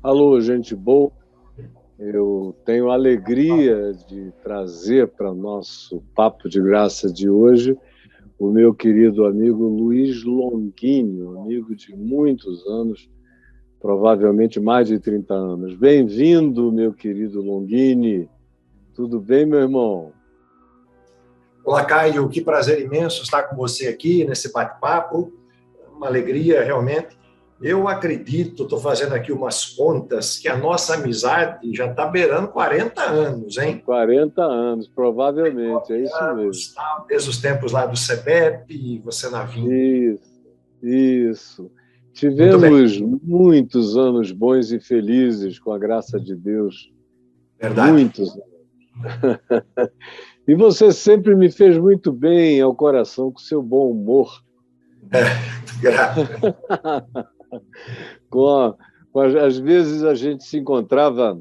Alô, gente boa. Eu tenho a alegria de trazer para nosso Papo de Graça de hoje o meu querido amigo Luiz Longini, amigo de muitos anos, provavelmente mais de 30 anos. Bem-vindo, meu querido Longini. Tudo bem, meu irmão? Olá, Caio. Que prazer imenso estar com você aqui nesse bate-papo. Uma alegria, realmente. Eu acredito, estou fazendo aqui umas contas, que a nossa amizade já está beirando 40 anos, hein? 40 anos, provavelmente, é isso mesmo. Desde os tempos lá do CEBEP, você na vinda. Isso. Tivemos muitos anos bons e felizes, com a graça de Deus. Verdade. Muitos anos. E você sempre me fez muito bem ao coração com seu bom humor. Às vezes a gente se encontrava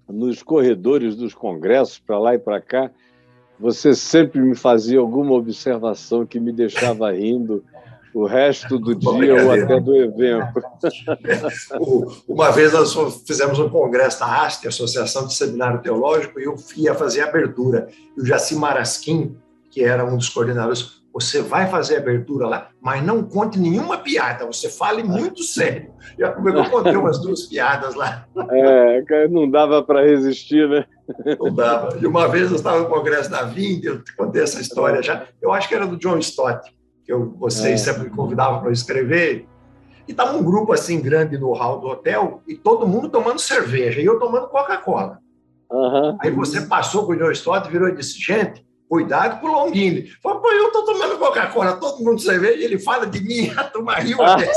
nos corredores dos congressos, para lá e para cá, você sempre me fazia alguma observação que me deixava rindo o resto do dia ou até do evento. Uma vez nós fizemos um congresso da ASTE, Associação de Seminário Teológico, e eu ia fazer a abertura. E o Jaci Marasquim, que era um dos coordenadores, você vai fazer a abertura lá, mas não conte nenhuma piada, você fale muito sério. Eu contei umas 2 piadas lá. Não dava para resistir, né? Não dava. E uma vez eu estava no congresso da Vinda, eu contei essa história já, eu acho que era do John Stott, que vocês sempre me convidavam para escrever, e estava um grupo assim grande no hall do hotel, e todo mundo tomando cerveja, e eu tomando Coca-Cola. Aí você passou com o John Stott, virou e disse, gente, cuidado com o Longini. Falei, pô, eu estou tomando Coca-Cola, todo mundo cerveja, e ele fala de mim, a turma riu até.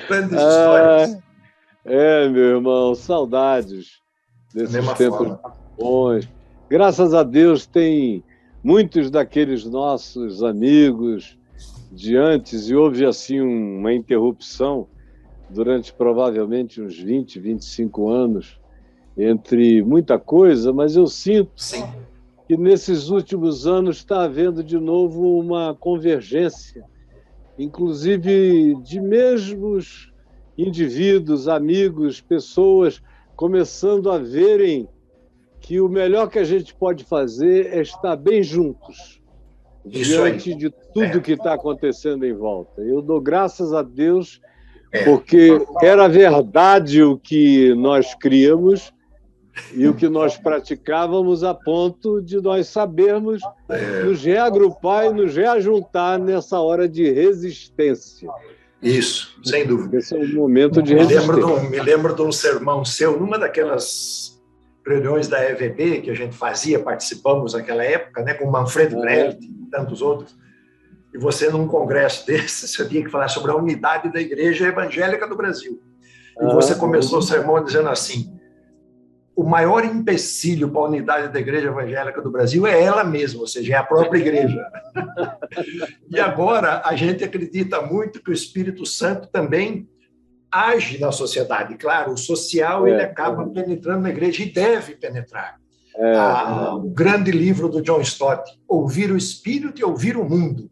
Grandes histórias. Meu irmão, saudades desses tempos bons. Graças a Deus tem muitos daqueles nossos amigos de antes, e houve assim uma interrupção durante provavelmente uns 20, 25 anos, entre muita coisa, mas eu sinto que nesses últimos anos está havendo de novo uma convergência, inclusive de mesmos indivíduos, amigos, pessoas começando a verem que o melhor que a gente pode fazer é estar bem juntos, diante de tudo que está acontecendo em volta. Eu dou graças a Deus, porque era verdade o que nós criamos e o que nós praticávamos, a ponto de nós sabermos nos reagrupar e nos reajuntar nessa hora de resistência. Isso, sem dúvida. Esse é um momento de resistência. Me lembro de um sermão seu, numa daquelas reuniões da EVB que a gente fazia, participamos naquela época, né, com o Manfred Brecht e tantos outros, e você, num congresso desses, você tinha que falar sobre a unidade da Igreja Evangélica do Brasil. E você começou o sermão dizendo assim, o maior empecilho para a unidade da Igreja Evangélica do Brasil é ela mesma, ou seja, é a própria igreja. E agora a gente acredita muito que o Espírito Santo também age na sociedade. Claro, o social ele acaba penetrando na igreja e deve penetrar. O grande livro do John Stott, Ouvir o Espírito e Ouvir o Mundo.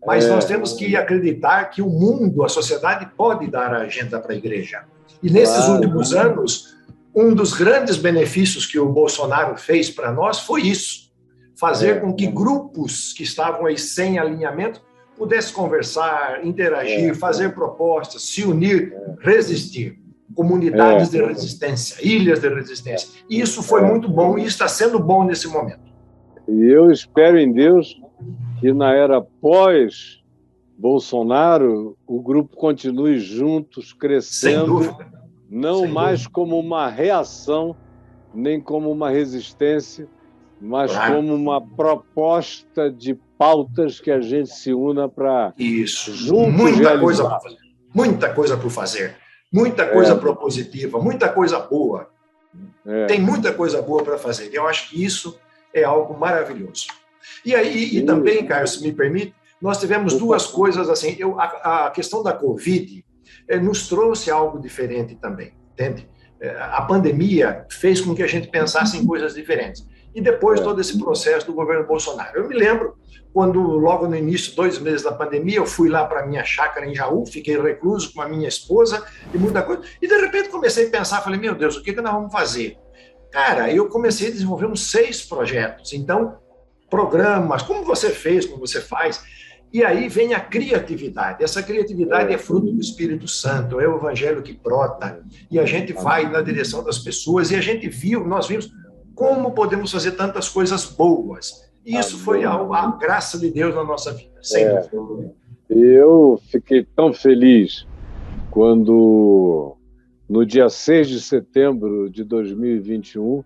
Mas nós temos que acreditar que o mundo, a sociedade, pode dar a agenda para a igreja. E nesses últimos anos, um dos grandes benefícios que o Bolsonaro fez para nós foi isso, fazer com que grupos que estavam aí sem alinhamento pudessem conversar, interagir, fazer propostas, se unir, resistir. Comunidades de resistência, ilhas de resistência. E isso foi muito bom e está sendo bom nesse momento. E eu espero em Deus que na era pós-Bolsonaro o grupo continue juntos, crescendo. Sem dúvida. Não mais como uma reação, nem como uma resistência, mas como uma proposta de pautas que a gente se una para juntos muita coisa para fazer, muita coisa para fazer, muita coisa propositiva, muita coisa boa. Tem muita coisa boa para fazer. Eu acho que isso é algo maravilhoso. E aí, e também, Caio, se me permite, nós tivemos 2 coisas assim. A questão da Covid nos trouxe algo diferente também, entende? A pandemia fez com que a gente pensasse em coisas diferentes. e depois todo esse processo do governo Bolsonaro. Eu me lembro quando, logo no início, 2 meses da pandemia, eu fui lá para a minha chácara em Jaú, fiquei recluso com a minha esposa e muita coisa, e de repente comecei a pensar, falei, meu Deus, o que nós vamos fazer? Cara, eu comecei a desenvolver uns 6 projetos, então, programas, como você fez, como você faz, e aí vem a criatividade. Essa criatividade é fruto do Espírito Santo, é o evangelho que brota, e a gente vai na direção das pessoas, e nós vimos como podemos fazer tantas coisas boas. E isso foi a graça de Deus na nossa vida, sem dúvida. Eu fiquei tão feliz quando, no dia 6 de setembro de 2021,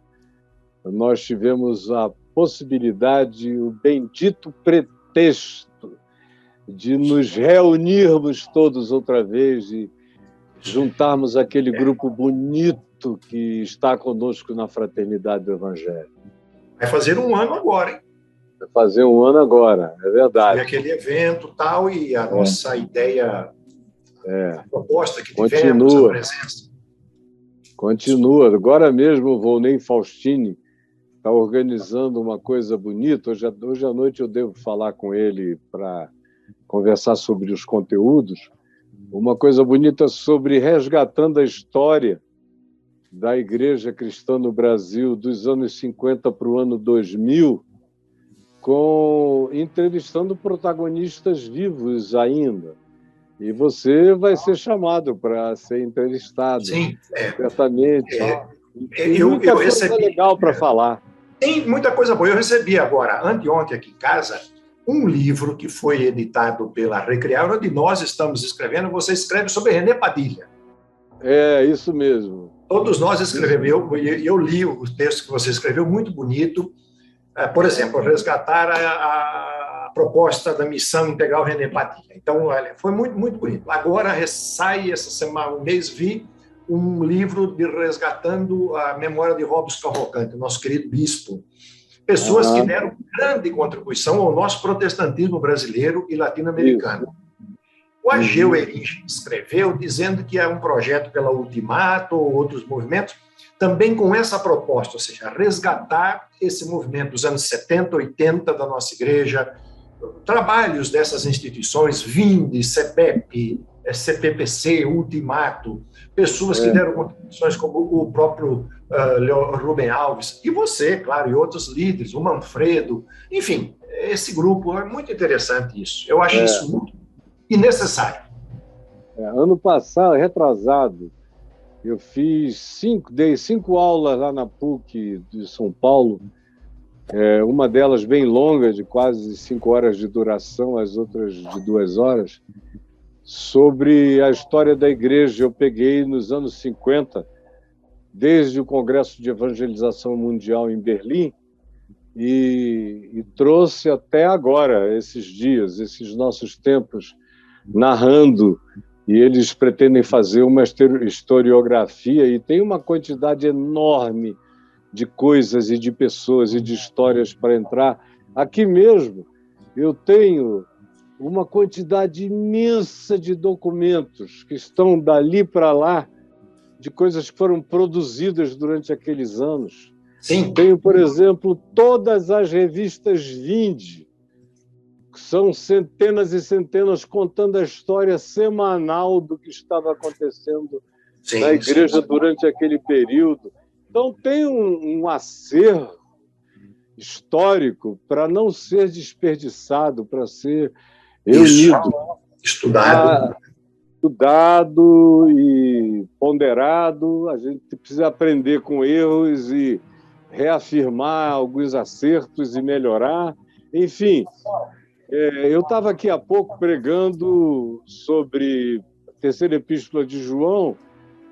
nós tivemos a possibilidade, o bendito pretexto de nos reunirmos todos outra vez e juntarmos aquele grupo bonito que está conosco na Fraternidade do Evangelho. Vai fazer 1 ano agora, hein? Vai fazer 1 ano agora, é verdade. Foi aquele evento tal, e a nossa ideia, a proposta que tivemos, a presença. Continua. Agora mesmo o Volney Faustini está organizando uma coisa bonita. Hoje à noite eu devo falar com ele para conversar sobre os conteúdos. Uma coisa bonita sobre resgatando a história da Igreja Cristã no Brasil dos anos 50 para o ano 2000, entrevistando protagonistas vivos ainda. E você vai ser chamado para ser entrevistado. Sim, certamente. Eu recebi legal para falar. Tem muita coisa boa. Eu recebi agora, anteontem, aqui em casa, um livro que foi editado pela Recriar, onde nós estamos escrevendo. Você escreve sobre René Padilha. É, isso mesmo. Todos nós escrevemos. Eu li o texto que você escreveu, muito bonito. Por exemplo, resgatar a proposta da missão integral René Padilha. Então, olha, foi muito, muito bonito. Agora sai essa semana, um mês, vi um livro de resgatando a memória de Robson Cavalcante, nosso querido bispo. Pessoas que deram grande contribuição ao nosso protestantismo brasileiro e latino-americano. O Ageu Erich escreveu dizendo que é um projeto pela Ultimato ou outros movimentos, também com essa proposta, ou seja, resgatar esse movimento dos anos 70, 80 da nossa igreja, trabalhos dessas instituições, Vinde, CEPEP, CPPC, Ultimato, pessoas que deram contribuições como o próprio Rubem Alves, e você, claro, e outros líderes, o Manfredo, enfim, esse grupo, é muito interessante isso. Eu acho isso muito necessário. Ano passado, retrasado, eu dei 5 aulas lá na PUC de São Paulo, uma delas bem longa, de quase 5 horas de duração, as outras de 2 horas, sobre a história da igreja. Eu peguei nos anos 50, desde o Congresso de Evangelização Mundial em Berlim, e trouxe até agora, esses dias, esses nossos tempos, narrando, e eles pretendem fazer uma historiografia, e tem uma quantidade enorme de coisas e de pessoas e de histórias para entrar. Aqui mesmo, eu tenho uma quantidade imensa de documentos que estão dali para lá, de coisas que foram produzidas durante aqueles anos. Sim. Tenho, por exemplo, todas as revistas Vinde, que são centenas e centenas contando a história semanal do que estava acontecendo na igreja durante aquele período. Então, tem um acervo histórico para não ser desperdiçado, para ser reunido. Estudado e ponderado. A gente precisa aprender com erros e reafirmar alguns acertos e melhorar. Enfim, eu estava aqui há pouco pregando sobre a terceira epístola de João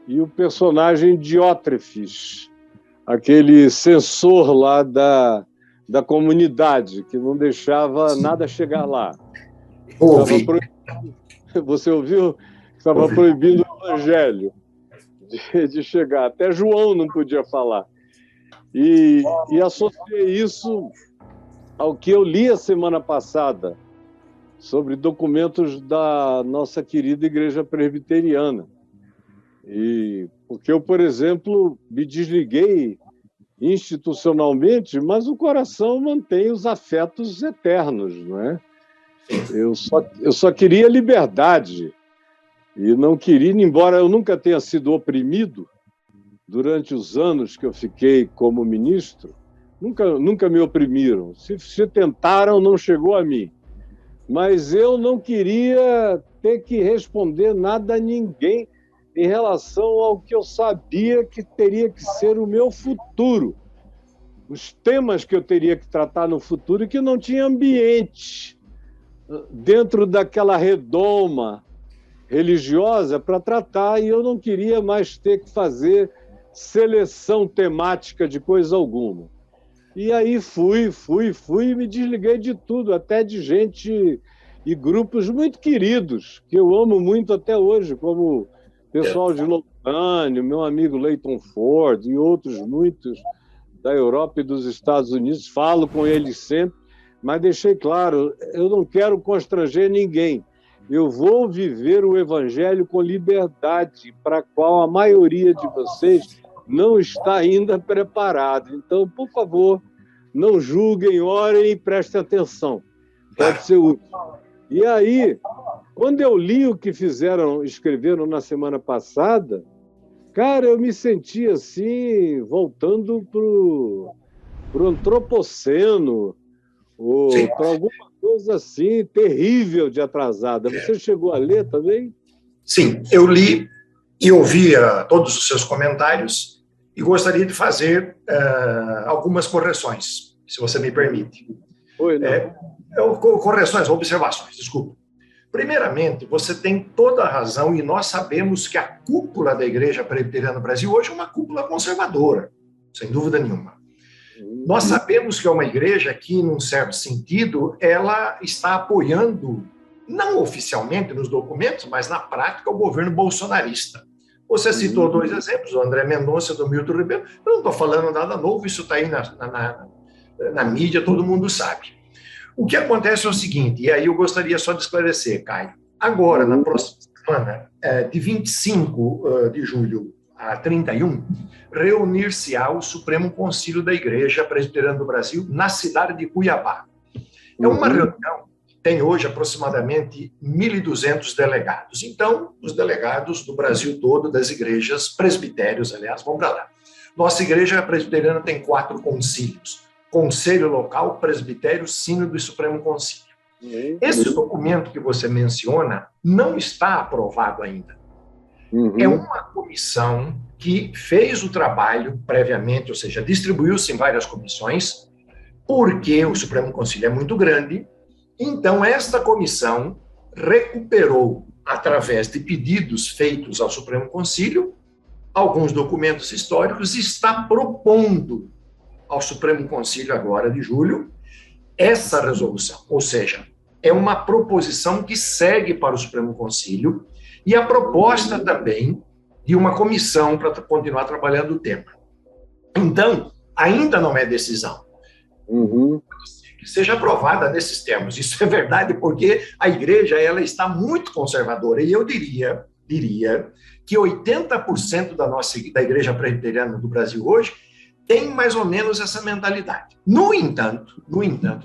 e o personagem Diótrefes, aquele censor lá da comunidade, que não deixava nada chegar lá. Você ouviu? Estava proibindo o evangelho de chegar. Até João não podia falar. E associei isso ao que eu li a semana passada sobre documentos da nossa querida Igreja Presbiteriana. Porque eu, por exemplo, me desliguei institucionalmente, mas o coração mantém os afetos eternos, não é? Eu só queria liberdade e não queria, embora eu nunca tenha sido oprimido durante os anos que eu fiquei como ministro, nunca me oprimiram. Se tentaram, não chegou a mim. Mas eu não queria ter que responder nada a ninguém em relação ao que eu sabia que teria que ser o meu futuro. Os temas que eu teria que tratar no futuro e que não tinha ambiente dentro daquela redoma religiosa para tratar, e eu não queria mais ter que fazer seleção temática de coisa alguma. E aí fui e me desliguei de tudo, até de gente e grupos muito queridos, que eu amo muito até hoje, como o pessoal de Lausanne, meu amigo Leighton Ford e outros muitos da Europa e dos Estados Unidos. Falo com eles sempre, mas deixei claro, eu não quero constranger ninguém. Eu vou viver o Evangelho com liberdade, para a qual a maioria de vocês não está ainda preparado. Então, por favor, não julguem, orem e prestem atenção. Pode ser útil. E aí, quando eu li o que escreveram na semana passada, cara, eu me senti assim, voltando para o antropoceno, ou para alguma coisa assim, terrível de atrasada. Você chegou a ler também? Sim, eu li e ouvi todos os seus comentários e gostaria de fazer algumas correções, se você me permite. Oi, não. Correções, observações, desculpa. Primeiramente, você tem toda a razão, e nós sabemos que a cúpula da Igreja Presbiteriana do Brasil hoje é uma cúpula conservadora, sem dúvida nenhuma. Nós sabemos que é uma igreja que, num certo sentido, ela está apoiando, não oficialmente nos documentos, mas na prática, o governo bolsonarista. Você citou dois exemplos, o André Mendonça e o Milton Ribeiro. Eu não estou falando nada novo, isso está aí na mídia, todo mundo sabe. O que acontece é o seguinte, e aí eu gostaria só de esclarecer, Caio. Agora, na próxima semana, de 25 de julho a 31, reunir-se-á o Supremo Concílio da Igreja Presbiteriana do Brasil na cidade de Cuiabá. É uma reunião que tem hoje aproximadamente 1.200 delegados. Então, os delegados do Brasil todo, das igrejas, presbitérios, aliás, vão para lá. Nossa igreja presbiteriana tem 4 concílios: Conselho Local, Presbitério, Sínodo e Supremo Concílio. Esse documento que você menciona não está aprovado ainda. É uma comissão que fez o trabalho previamente, ou seja, distribuiu-se em várias comissões, porque o Supremo Concílio é muito grande. Então, esta comissão recuperou, através de pedidos feitos ao Supremo Concílio, alguns documentos históricos e está propondo ao Supremo Concílio agora de julho essa resolução. Ou seja, é uma proposição que segue para o Supremo Concílio e a proposta também de uma comissão para continuar trabalhando o tema. Então, ainda não é decisão. Que seja aprovada nesses termos. Isso é verdade, porque a igreja ela está muito conservadora. E eu diria que 80% da igreja presbiteriana do Brasil hoje tem mais ou menos essa mentalidade. No entanto,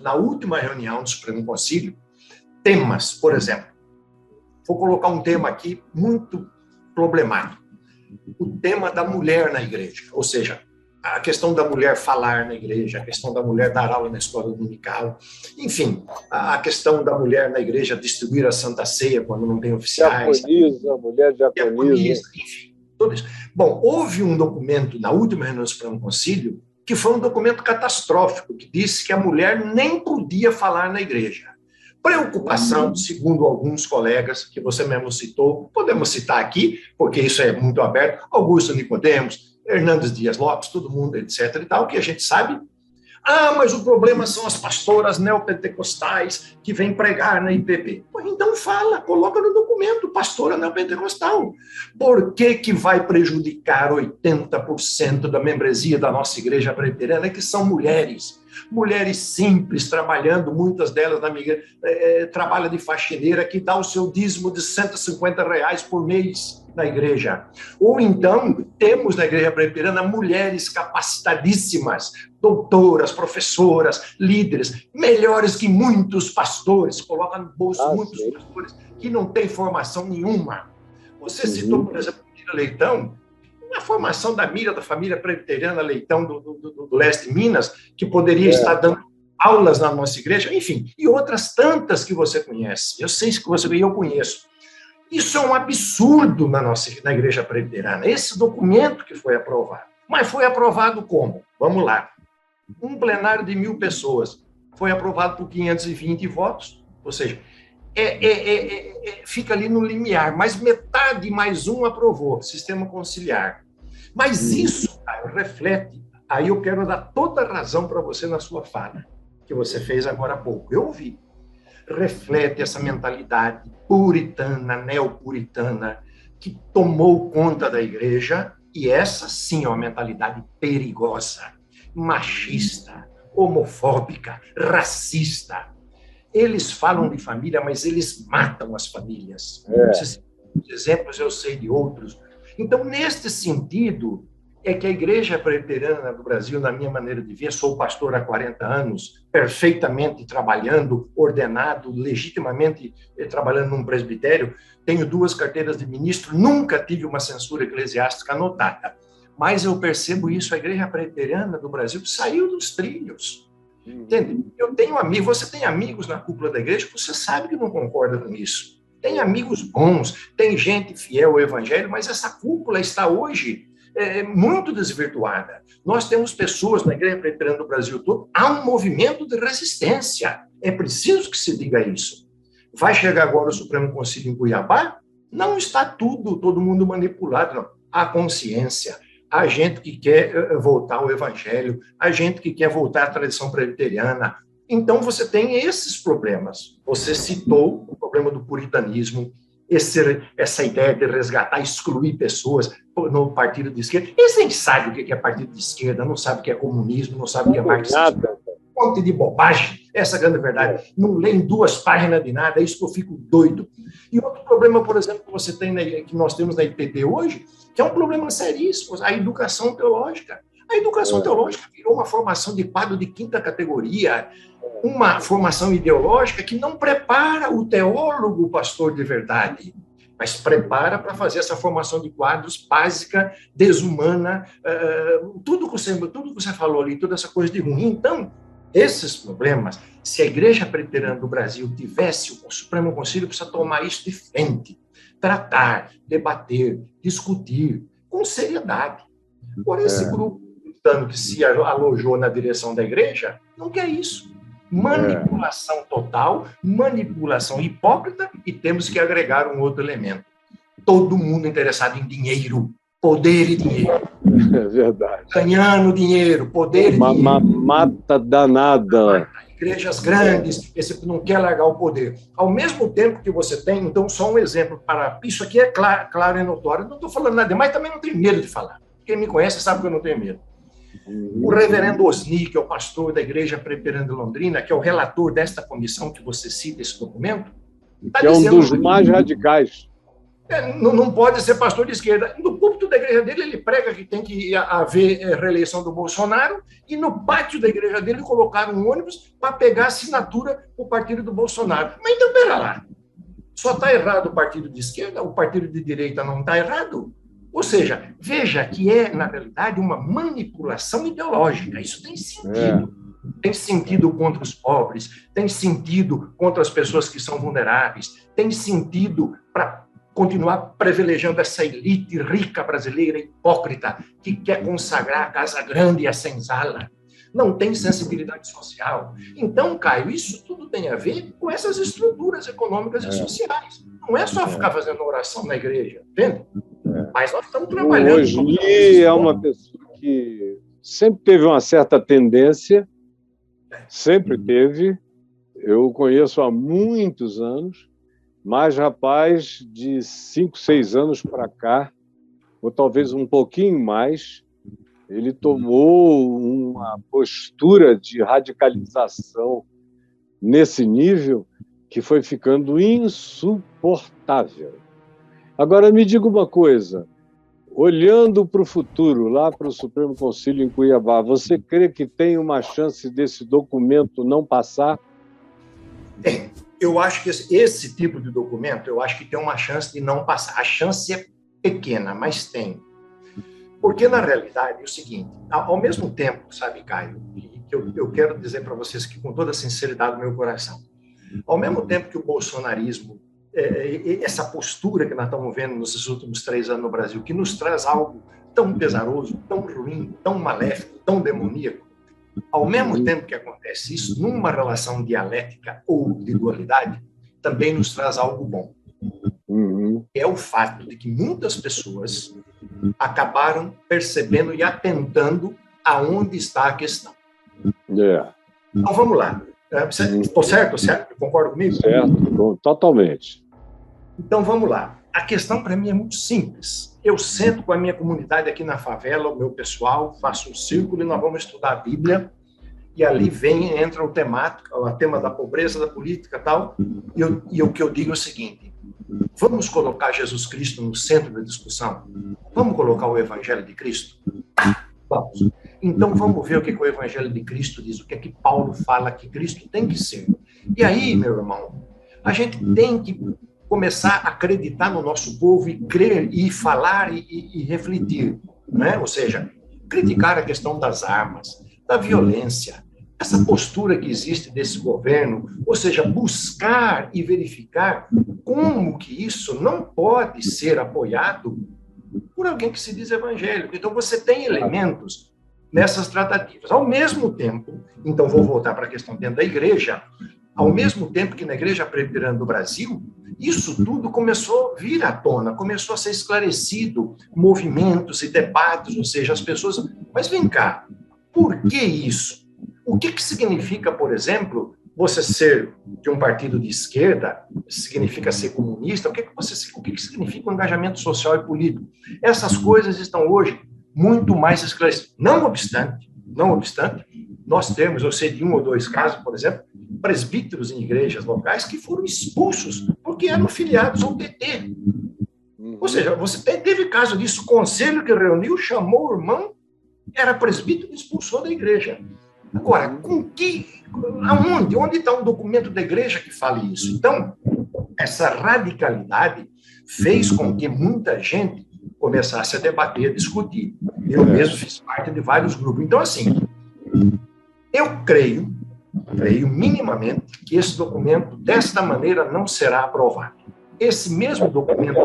na última reunião do Supremo Concílio, temas, por exemplo, vou colocar um tema aqui muito problemático, o tema da mulher na igreja, ou seja, a questão da mulher falar na igreja, a questão da mulher dar aula na escola dominical, enfim, a questão da mulher na igreja distribuir a Santa Ceia quando não tem oficiais. Mulher diaconisa, enfim, tudo isso. Bom, houve um documento na última reunião do Supremo Concílio que foi um documento catastrófico, que disse que a mulher nem podia falar na igreja. Preocupação, segundo alguns colegas, que você mesmo citou, podemos citar aqui, porque isso é muito aberto, Augusto Nicodemos, Hernandes Dias Lopes, todo mundo, etc. e tal, que a gente sabe. Mas o problema são as pastoras neopentecostais que vêm pregar na IPP. Então fala, coloca no documento, pastora neopentecostal. Por que vai prejudicar 80% da membresia da nossa igreja presbiteriana, que são mulheres? Mulheres simples, trabalhando, muitas delas na minha igreja, trabalha de faxineira, que dá o seu dízimo de R$ 150 por mês na igreja. Ou então, temos na igreja presbiteriana mulheres capacitadíssimas, doutoras, professoras, líderes, melhores que muitos pastores, coloca no bolso muitos pastores que não têm formação nenhuma. Você citou, por exemplo, Mira Leitão, a formação da Mira, da família presbiteriana Leitão do leste de Minas, que poderia estar dando aulas na nossa igreja, enfim, e outras tantas que você conhece. Eu sei que você e eu conheço. Isso é um absurdo na igreja presbiteriana, esse documento que foi aprovado. Mas foi aprovado como? Vamos lá. Um plenário de 1.000 pessoas foi aprovado por 520 votos, ou seja, fica ali no limiar, mas metade mais um aprovou, sistema conciliar. Mas isso, Caio, reflete, aí eu quero dar toda a razão para você na sua fala, que você fez agora há pouco. Eu ouvi. Reflete essa mentalidade puritana, neopuritana, que tomou conta da igreja, e essa sim é uma mentalidade perigosa, machista, homofóbica, racista. Eles falam de família, mas eles matam as famílias. Esses exemplos eu sei de outros. Então, neste sentido, é que a igreja presbiteriana do Brasil, na minha maneira de ver, sou pastor há 40 anos, perfeitamente trabalhando, ordenado, legitimamente trabalhando num presbitério, tenho 2 carteiras de ministro, nunca tive uma censura eclesiástica anotada. Mas eu percebo isso, a igreja presbiteriana do Brasil saiu dos trilhos. Entende? Eu tenho amigos, você tem amigos na cúpula da igreja, você sabe que não concorda com isso. Tem amigos bons, tem gente fiel ao evangelho, mas essa cúpula está hoje muito desvirtuada. Nós temos pessoas na igreja presbiteriana do Brasil todo, há um movimento de resistência. É preciso que se diga isso. Vai chegar agora o Supremo Concílio em Cuiabá? Não está todo mundo manipulado, não. Há consciência. Há gente que quer voltar ao evangelho, há gente que quer voltar à tradição presbiteriana. Então, você tem esses problemas. Você citou o problema do puritanismo, essa ideia de resgatar, excluir pessoas no partido de esquerda. Eles nem sabem o que é partido de esquerda, não sabem o que é comunismo, não sabem o que é marxismo. Um monte de bobagem, essa é a grande verdade. Não leem 2 páginas de nada, é isso que eu fico doido. E outro problema, por exemplo, que você tem, que nós temos na IPT hoje, que é um problema seríssimo, a educação teológica. A educação teológica virou uma formação de quadro de 5ª categoria, uma formação ideológica que não prepara o teólogo, o pastor de verdade, mas prepara para fazer essa formação de quadros básica, desumana, tudo que você falou ali, toda essa coisa de ruim. Então, esses problemas, se a Igreja Presbiteriana do Brasil tivesse, o Supremo Concílio precisa tomar isso de frente, tratar, debater, discutir com seriedade. Por esse grupo que se alojou na direção da igreja, não quer isso. Manipulação total, manipulação hipócrita, e temos que agregar um outro elemento. Todo mundo interessado em dinheiro, poder e dinheiro. É verdade. Ganhando dinheiro, poder e dinheiro. Mata danada. Igrejas grandes, esse não quer largar o poder. Ao mesmo tempo que você tem, então, só um exemplo para... Isso aqui é claro e notório. Não estou falando nada demais, também não tenho medo de falar. Quem me conhece sabe que eu não tenho medo. O reverendo Osni, que é o pastor da Igreja Presbiteriana de Londrina, que é o relator desta comissão que você cita esse documento, que é um dos mais radicais. Não pode ser pastor de esquerda. No púlpito da igreja dele, ele prega que tem que haver reeleição do Bolsonaro, e no pátio da igreja dele colocaram um ônibus para pegar assinatura para o partido do Bolsonaro. Mas então, pera lá. Só está errado o partido de esquerda, o partido de direita não está errado? Ou seja, veja que é, na realidade, uma manipulação ideológica. Isso tem sentido. Tem sentido contra os pobres, tem sentido contra as pessoas que são vulneráveis, tem sentido para continuar privilegiando essa elite rica brasileira hipócrita que quer consagrar a casa grande e a senzala. Não tem sensibilidade social. Então, Caio, isso tudo tem a ver com essas estruturas econômicas e sociais. Não é só ficar fazendo oração na igreja, entende? Mas nós estamos trabalhando... O Osni é uma pessoa que sempre teve uma certa tendência, sempre teve. Eu o conheço há muitos anos, mas, rapaz, de 5, 6 anos para cá, ou talvez um pouquinho mais, ele tomou uma postura de radicalização nesse nível que foi ficando insuportável. Agora, me diga uma coisa, olhando para o futuro, lá para o Supremo Conselho em Cuiabá, você crê que tem uma chance desse documento não passar? Tem. Eu acho que esse tipo de documento, eu acho que tem uma chance de não passar. A chance é pequena, mas tem. Porque, na realidade, é o seguinte, ao mesmo tempo, sabe, Caio, que eu quero dizer para vocês que com toda a sinceridade do meu coração, ao mesmo tempo que o bolsonarismo, essa postura que nós estamos vendo nesses últimos 3 anos no Brasil, que nos traz algo tão pesaroso, tão ruim, tão maléfico, tão demoníaco, ao mesmo tempo que acontece isso, numa relação dialética ou de dualidade, também nos traz algo bom. É o fato de que muitas pessoas acabaram percebendo e atentando aonde está a questão. Então, vamos lá. Estou certo? Concorda comigo? Certo, totalmente. Então, vamos lá. A questão, para mim, é muito simples. Eu sento com a minha comunidade aqui na favela, o meu pessoal, faço um círculo e nós vamos estudar a Bíblia, e ali entra o tema da pobreza, da política e tal, e o que eu digo é o seguinte: vamos colocar Jesus Cristo no centro da discussão? Vamos colocar o Evangelho de Cristo? Vamos. Então, vamos ver o que o Evangelho de Cristo diz, o que é que Paulo fala que Cristo tem que ser. E aí, meu irmão, a gente tem que começar a acreditar no nosso povo e crer, e falar e refletir, né? Ou seja, criticar a questão das armas, da violência, essa postura que existe desse governo, ou seja, buscar e verificar como que isso não pode ser apoiado por alguém que se diz evangélico. Então, você tem elementos nessas tratativas. Ao mesmo tempo, então vou voltar para a questão dentro da igreja, ao mesmo tempo que na Igreja Presbiteriana do Brasil, isso tudo começou a vir à tona, começou a ser esclarecido, movimentos e debates, ou seja, as pessoas... Mas vem cá, por que isso? O que significa, por exemplo, você ser de um partido de esquerda? Significa ser comunista? O que significa um engajamento social e político? Essas coisas estão hoje muito mais esclarecidas. Não obstante, nós temos, eu sei de 1 ou 2 casos, por exemplo, presbíteros em igrejas locais que foram expulsos porque eram filiados ao PT. Ou seja, você teve caso disso, o conselho que reuniu, chamou o irmão, era presbítero e expulsou da igreja. Agora, aonde? Onde está um documento da igreja que fale isso? Então, essa radicalidade fez com que muita gente começasse a debater, a discutir. Eu mesmo fiz parte de vários grupos. Então, assim, eu creio minimamente que esse documento, desta maneira, não será aprovado. Esse mesmo documento...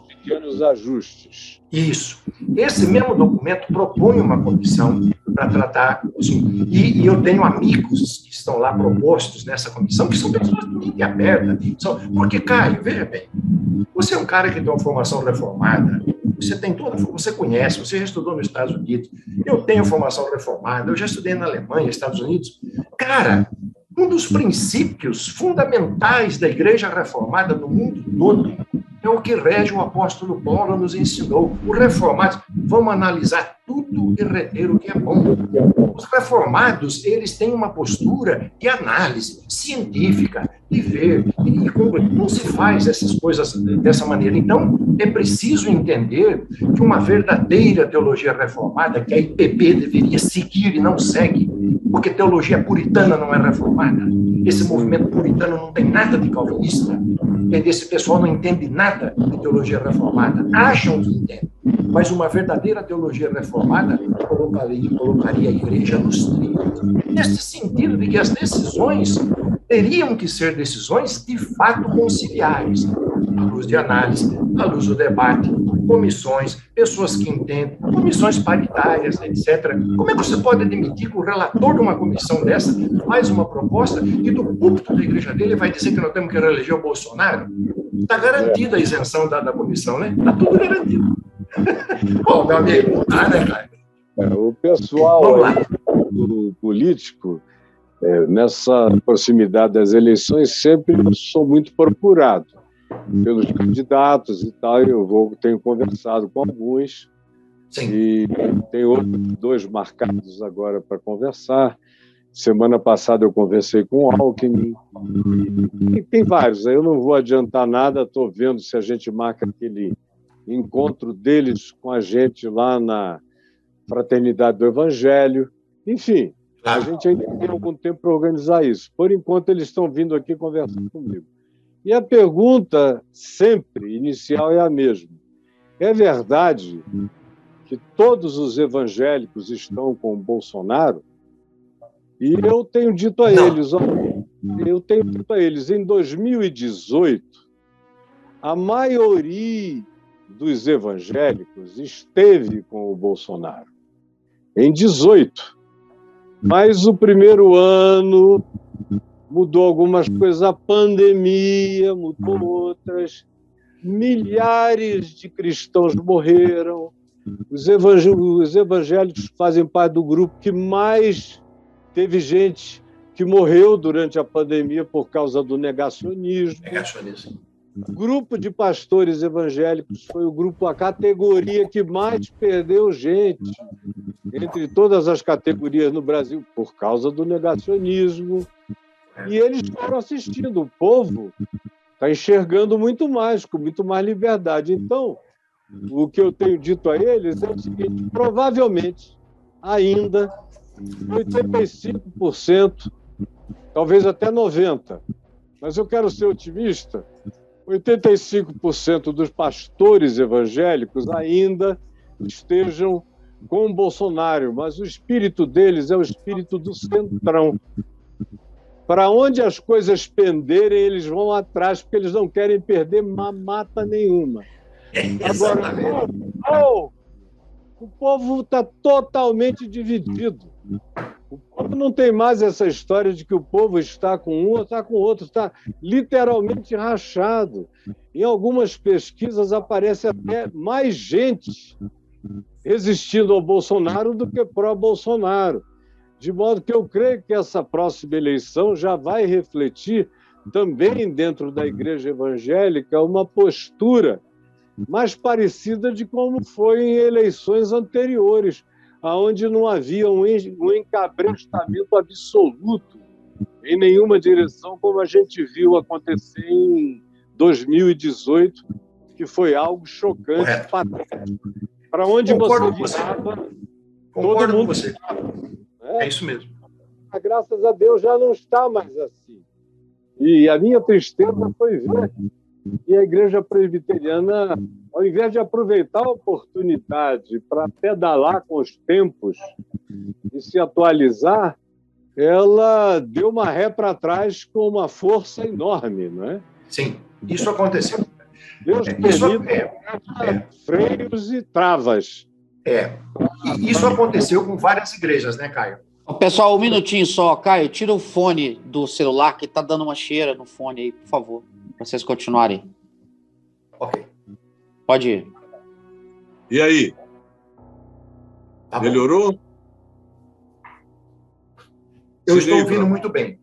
pequenos ajustes. Isso. Esse mesmo documento propõe uma comissão para tratar... Assim, e eu tenho amigos que estão lá propostos nessa comissão, que são pessoas de mente aberta. Porque, Caio, veja bem, você é um cara que tem uma formação reformada, você conhece, você já estudou nos Estados Unidos, eu tenho formação reformada, eu já estudei na Alemanha, Estados Unidos. Cara, um dos princípios fundamentais da Igreja Reformada no mundo todo é o que rege o apóstolo Paulo nos ensinou. Os reformados, vamos analisar tudo e reter o que é bom. Os reformados, eles têm uma postura de análise científica, de ver e concluir. Não se faz essas coisas dessa maneira. Então, é preciso entender que uma verdadeira teologia reformada, que a IPB deveria seguir e não segue, porque teologia puritana não é reformada. Esse movimento puritano não tem nada de calvinista. Esse pessoal não entende nada de teologia reformada. Acham que entendem. Mas uma verdadeira teologia reformada colocaria a igreja nos trilhos. Nesse sentido de que as decisões teriam que ser decisões de fato conciliares, à luz de análise, à luz do debate, comissões, pessoas que entendem, comissões paritárias, etc. Como é que você pode admitir que o relator de uma comissão dessa faz uma proposta e do púlpito da igreja dele vai dizer que nós temos que reeleger o Bolsonaro? Está garantida a isenção da comissão, né? Está tudo garantido. Bom, meu amigo, não dá, né, cara? O pessoal do político, nessa proximidade das eleições, sempre sou muito procurado pelos candidatos e tal. Tenho conversado com alguns Sim. E tem outros 2 marcados agora para conversar. Semana passada eu conversei com o Alckmin. E tem vários, eu não vou adiantar nada, estou vendo se a gente marca aquele encontro deles com a gente lá na Fraternidade do Evangelho. Enfim, a gente ainda tem algum tempo para organizar isso. Por enquanto, eles estão vindo aqui conversar comigo. E a pergunta sempre inicial é a mesma. É verdade que todos os evangélicos estão com o Bolsonaro? E eu tenho dito a eles, em 2018, a maioria dos evangélicos esteve com o Bolsonaro. Em 2018. Mas o primeiro ano mudou algumas coisas, a pandemia mudou outras, milhares de cristãos morreram, os evangélicos fazem parte do grupo que mais teve gente que morreu durante a pandemia por causa do negacionismo. O grupo de pastores evangélicos foi a categoria que mais perdeu gente entre todas as categorias no Brasil por causa do negacionismo. E eles foram assistindo. O povo está enxergando muito mais, com muito mais liberdade. Então, o que eu tenho dito a eles é o seguinte: provavelmente, ainda, 85%, talvez até 90%, mas eu quero ser otimista, 85% dos pastores evangélicos ainda estejam com o Bolsonaro, mas o espírito deles é o espírito do centrão. Para onde as coisas penderem, eles vão atrás, porque eles não querem perder mamata nenhuma. Agora, o povo está totalmente dividido. O povo não tem mais essa história de que o povo está com um ou está com o outro, está literalmente rachado. Em algumas pesquisas aparece até mais gente resistindo ao Bolsonaro do que pró-Bolsonaro. De modo que eu creio que essa próxima eleição já vai refletir também dentro da igreja evangélica uma postura mais parecida de como foi em eleições anteriores, onde não havia um encabrestamento absoluto em nenhuma direção, como a gente viu acontecer em 2018, que foi algo chocante, patético. Para onde você virava, todo mundo... É isso mesmo. Graças a Deus já não está mais assim. E a minha tristeza foi ver que a igreja presbiteriana, ao invés de aproveitar a oportunidade para pedalar com os tempos e se atualizar, ela deu uma ré para trás com uma força enorme, não é? Sim, isso aconteceu. Deus permita freios e travas. E isso aconteceu com várias igrejas, né, Caio? Pessoal, um minutinho só. Caio, tira o fone do celular, que está dando uma cheira no fone aí, por favor, para vocês continuarem. Ok. Pode ir. E aí? Tá melhorou? Eu estou ouvindo muito bem.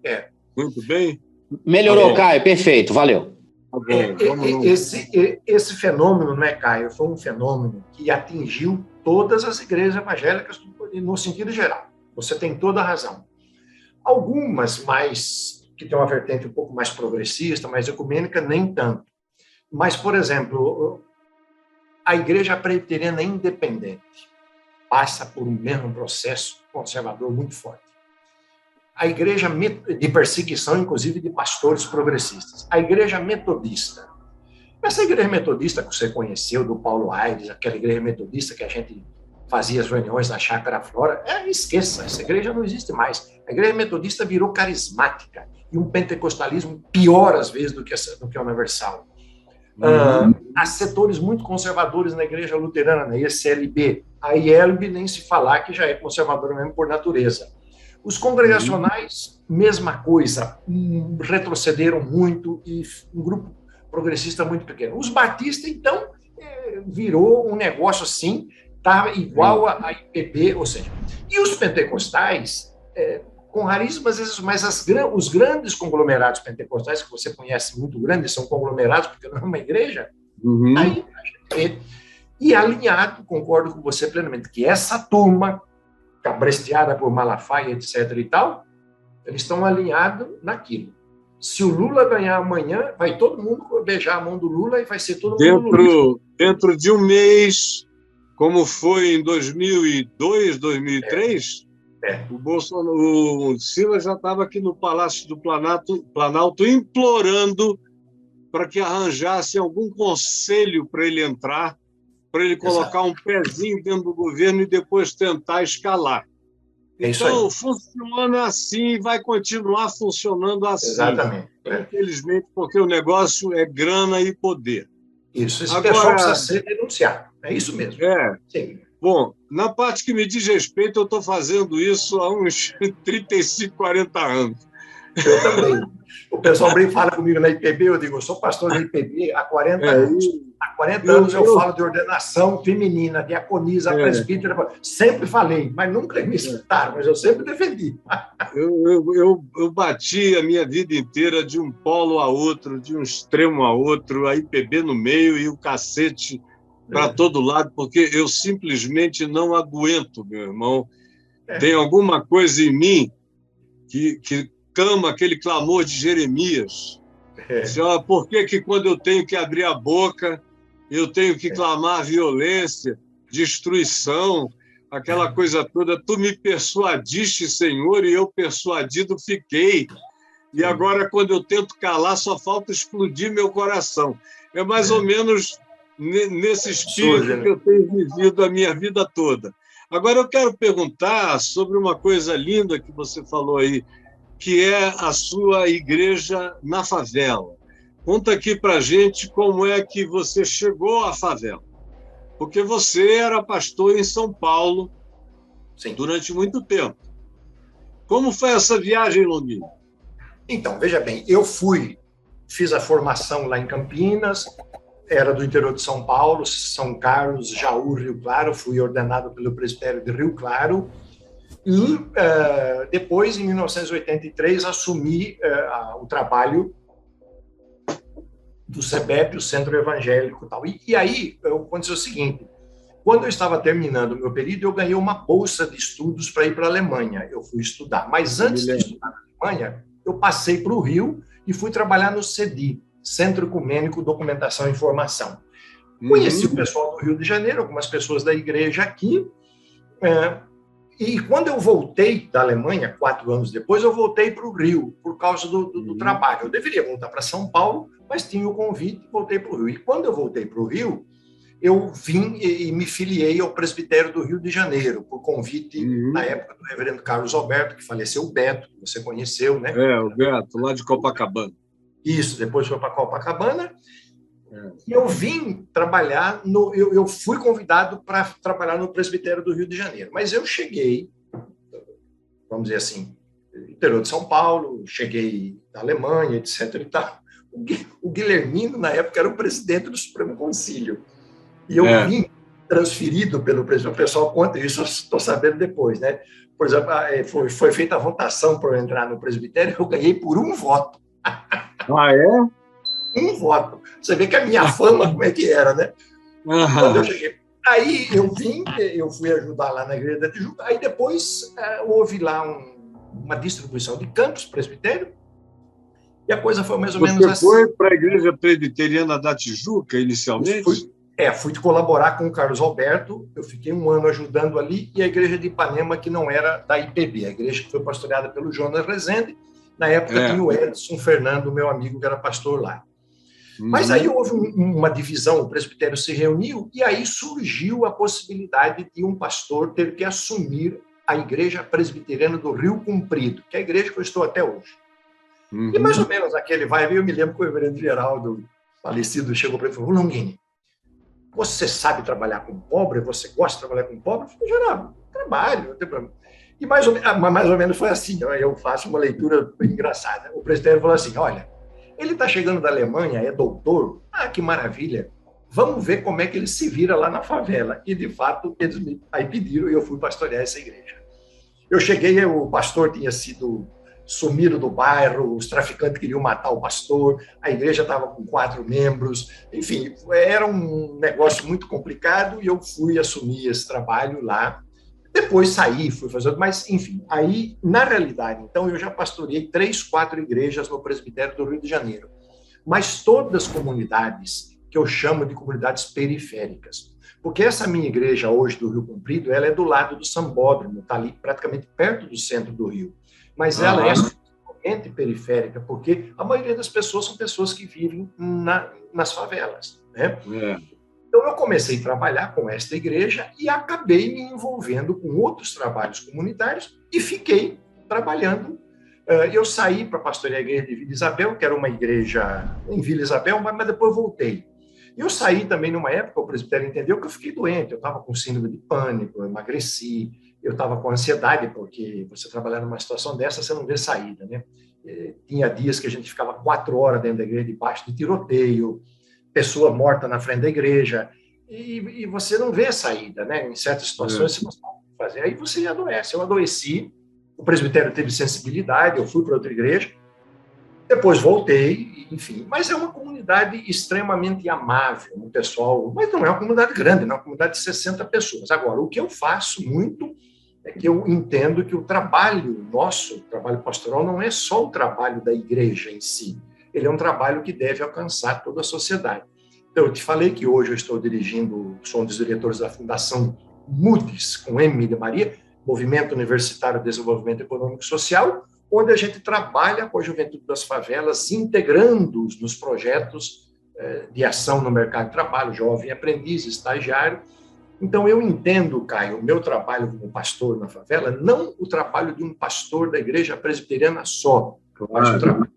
Muito bem? Melhorou, Caio, perfeito, valeu. Esse fenômeno, não é, Caio? Foi um fenômeno que atingiu todas as igrejas evangélicas no sentido geral. Você tem toda a razão. Algumas mais, que tem uma vertente um pouco mais progressista, mais ecumênica, nem tanto. Mas, por exemplo, a igreja presbiteriana independente passa por um mesmo processo conservador muito forte. A igreja de perseguição, inclusive, de pastores progressistas. A igreja metodista. Essa igreja metodista que você conheceu, do Paulo Aires, aquela igreja metodista que a gente fazia as reuniões na Chácara Flora, esqueça, essa igreja não existe mais. A igreja metodista virou carismática e um pentecostalismo pior, às vezes, do que a universal. Há setores muito conservadores na igreja luterana, na ECLB. A IELB nem se falar, que já é conservadora mesmo por natureza. Os congregacionais, mesma coisa, retrocederam muito e um grupo progressista muito pequeno. Os batistas, então, virou um negócio assim, tá igual a IPB, ou seja, e os pentecostais, com raríssimas vezes, mas os grandes conglomerados pentecostais, que você conhece muito grandes, são conglomerados, porque não é uma igreja, aí a gente vê E alinhado, concordo com você plenamente, que essa turma, cabresteada por Malafaia, etc. e tal, eles estão alinhados naquilo. Se o Lula ganhar amanhã, vai todo mundo beijar a mão do Lula e vai ser todo mundo dentro de um mês, como foi em 2002, 2003, o Silas já estava aqui no Palácio do Planalto implorando para que arranjasse algum conselho para ele entrar, para ele colocar um pezinho dentro do governo e depois tentar escalar. Então, funciona assim e vai continuar funcionando assim. Exatamente. Infelizmente, porque o negócio é grana e poder. Isso, esse pessoal precisa ser denunciado. É isso mesmo. Sim. Bom, na parte que me diz respeito, eu estou fazendo isso há uns 35, 40 anos. Eu também. O pessoal fala comigo na IPB, eu digo, eu sou pastor da IPB há 40 anos. Há 40 anos eu falo de ordenação feminina, diaconisa, presbítera. Sempre falei, mas nunca me escutaram, mas eu sempre defendi. Eu bati a minha vida inteira de um polo a outro, de um extremo a outro, a IPB no meio e o cacete para todo lado, porque eu simplesmente não aguento, meu irmão. Tem alguma coisa em mim que clama aquele clamor de Jeremias. Por que quando eu tenho que abrir a boca, eu tenho que clamar violência, destruição, aquela coisa toda? Tu me persuadiste, Senhor, e eu persuadido fiquei. E agora, quando eu tento calar, só falta explodir meu coração. É mais ou menos nesse espírito que eu tenho vivido a minha vida toda. Agora, eu quero perguntar sobre uma coisa linda que você falou aí, que é a sua igreja na favela. Conta aqui para a gente como é que você chegou à favela. Porque você era pastor em São Paulo durante muito tempo. Como foi essa viagem, Longini? Então, veja bem, eu fiz a formação lá em Campinas, era do interior de São Paulo, São Carlos, Jaú, Rio Claro, fui ordenado pelo presbitério de Rio Claro, e depois, em 1983, assumi o trabalho do CEBEP, o Centro Evangélico e tal. E aí, aconteceu o seguinte, quando eu estava terminando o meu período, eu ganhei uma bolsa de estudos para ir para a Alemanha. Eu fui estudar, mas antes de estudar na Alemanha, eu passei para o Rio e fui trabalhar no CEDI, Centro Ecumênico Documentação e Informação. Conheci o pessoal do Rio de Janeiro, algumas pessoas da igreja aqui, e quando eu voltei da Alemanha, 4 anos depois, eu voltei para o Rio, por causa do trabalho. Eu deveria voltar para São Paulo, mas tinha o convite e voltei para o Rio. E quando eu voltei para o Rio, eu vim e me filiei ao presbitério do Rio de Janeiro, por convite, na época, do reverendo Carlos Alberto, que faleceu, o Beto, que você conheceu, né? O Beto, lá de Copacabana. Isso, depois foi para Copacabana. E eu vim trabalhar, eu fui convidado para trabalhar no presbitério do Rio de Janeiro, mas eu cheguei, vamos dizer assim, interior de São Paulo, cheguei da Alemanha, etc. e tal. O Guilhermino, na época, era o presidente do Supremo Concílio. E eu vim transferido pelo presidente. O pessoal conta isso, eu estou sabendo depois, né? Por exemplo, foi feita a votação para eu entrar no presbitério, eu ganhei por 1 voto. Ah, é? 1 voto. Você vê que a minha fama, como é que era, né? Quando eu cheguei. Aí eu vim, eu fui ajudar lá na Igreja da Tijuca, aí depois houve lá uma distribuição de campos, presbitério, e a coisa foi mais ou menos assim. Você foi para a Igreja Presbiteriana da Tijuca, inicialmente? Fui colaborar com o Carlos Alberto, eu fiquei 1 ano ajudando ali, e a Igreja de Ipanema, que não era da IPB, a igreja que foi pastoreada pelo Jonas Rezende, na época tinha o Edson Fernando, meu amigo, que era pastor lá. Mas aí houve uma divisão, o presbitério se reuniu, e aí surgiu a possibilidade de um pastor ter que assumir a Igreja Presbiteriana do Rio Comprido, que é a igreja que eu estou até hoje. E mais ou menos aquele vai, eu me lembro que o reverendo Geraldo, falecido, chegou para ele e falou: Longini, você sabe trabalhar com pobre? Você gosta de trabalhar com pobre? Eu falei: Geraldo, trabalho, não tem problema. E mais ou menos foi assim, eu faço uma leitura engraçada. O presbitério falou assim: olha, ele está chegando da Alemanha, é doutor, que maravilha, vamos ver como é que ele se vira lá na favela. E, de fato, eles aí pediram e eu fui pastorear essa igreja. Eu cheguei, o pastor tinha sido sumiram do bairro, os traficantes queriam matar o pastor, a igreja estava com 4 membros, enfim, era um negócio muito complicado e eu fui assumir esse trabalho lá. Depois saí, fui fazer outro, mas, enfim, aí, na realidade, então, eu já pastoreei 3, 4 igrejas no presbitério do Rio de Janeiro, mas todas comunidades que eu chamo de comunidades periféricas, porque essa minha igreja hoje do Rio Comprido, ela é do lado do Sambódromo, está ali praticamente perto do centro do Rio, mas ela é totalmente periférica, porque a maioria das pessoas são pessoas que vivem nas favelas, né? Então, eu comecei a trabalhar com esta igreja e acabei me envolvendo com outros trabalhos comunitários e fiquei trabalhando. Eu saí para pastorear a igreja de Vila Isabel, que era uma igreja em Vila Isabel, mas depois voltei. Eu saí também numa época, o presbitério entendeu que eu fiquei doente, eu estava com síndrome de pânico, eu emagreci, eu estava com ansiedade, porque você trabalhar numa situação dessa, você não vê saída, né? Tinha dias que a gente ficava 4 horas dentro da igreja, debaixo de tiroteio, pessoa morta na frente da igreja, e você não vê saída, né? Em certas situações você não sabe o que fazer, aí você adoece. Eu adoeci, o presbitério teve sensibilidade, eu fui para outra igreja, depois voltei, enfim, mas é uma comunidade extremamente amável, um pessoal, mas não é uma comunidade grande, não é uma comunidade de 60 pessoas. Agora, o que eu faço muito é que eu entendo que o trabalho nosso, o trabalho pastoral, não é só o trabalho da igreja em si, ele é um trabalho que deve alcançar toda a sociedade. Então, eu te falei que hoje eu estou dirigindo, sou um dos diretores da Fundação Moody's, com M de Maria, Movimento Universitário de Desenvolvimento Econômico e Social, onde a gente trabalha com a juventude das favelas, integrando-os nos projetos de ação no mercado de trabalho, jovem aprendiz, estagiário. Então, eu entendo, Caio, o meu trabalho como pastor na favela, não o trabalho de um pastor da igreja presbiteriana só, mas o trabalho